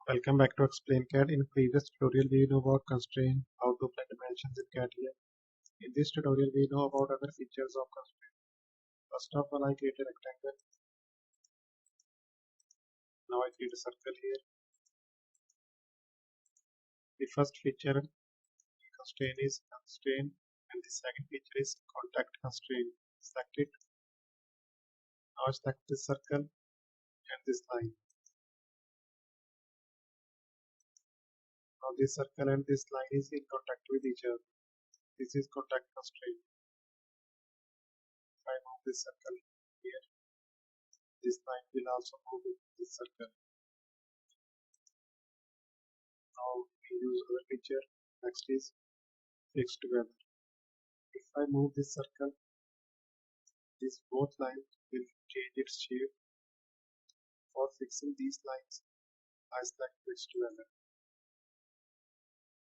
Welcome back to Explain CAD. In previous tutorial we know about constraint, how to apply dimensions in Catia. In this tutorial we know about other features of constraint. First of all, I create a rectangle. Now I create a circle here. The first feature constraint is constraint, and the second feature is contact constraint. Select it. Now select this circle and this line. Now this circle and this line is in contact with each other. This is contact constraint. If I move this circle here, this line will also move with this circle. Now we use other feature. Next is fix together. If I move this circle, these both lines will change its shape. For fixing these lines, I select fix together.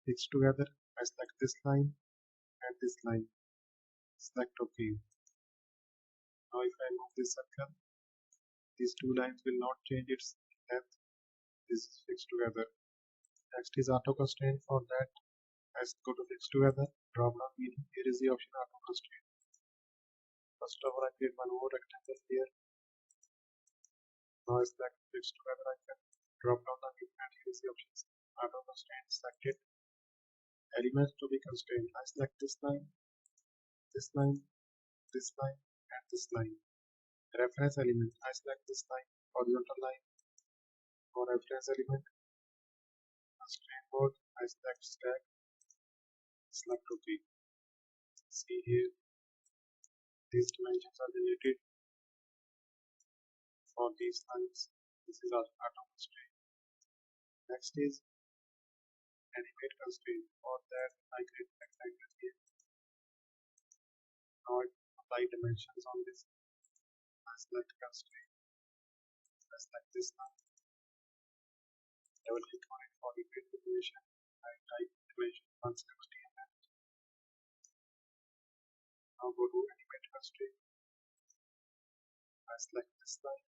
Fix together, I select this line and this line. Select OK. Now if I move this circle, these two lines will not change its length. This is fixed together. Next is auto constraint. For that, I go to fix together, drop down menu. Here is the option auto constraint. First of all, I create one more rectangle here. Now I select fix together icon, drop down the menu, and here is the options auto constraint. Select it. Elements to be constrained. I select this line, this line, this line, and this line. Reference element. I select this line, horizontal line, for reference element. Constraint mode. I select stack. Select OK. See here, these dimensions are related for these lines. This is also auto constraint. Next is animate constraint. For that, I create rectangle here. Now I apply dimensions on this. I select constraint. I select this line. Double click on it for the dimension. I type dimension 160 mm. Now go to animate constraint. I select this line.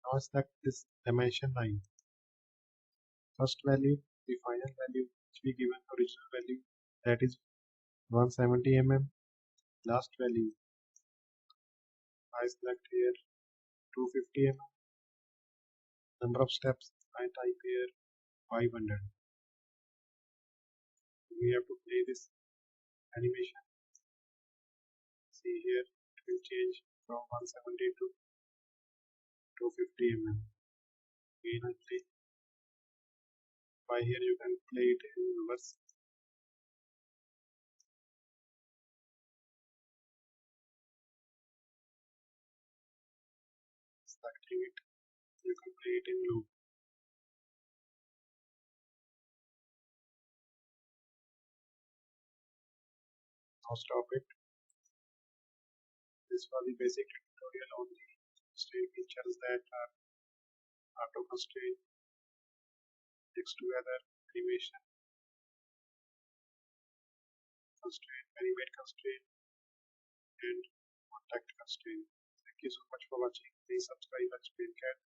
Now I select this dimension line. First value, the final value which we given original value, that is 170 mm. Last value, I select here 250 mm. Number of steps, I type here 500. We have to play this animation. See here, it will change from 170 to 250 mm. Again I play. By here you can play it in reverse. Selecting it, you can play it in loop. Now stop it. This was the basic tutorial on the constraint features that are auto constraint, fix together, animation constraint, animate constraint, and contact constraint. Thank you so much for watching. Please subscribe and Explain CAD.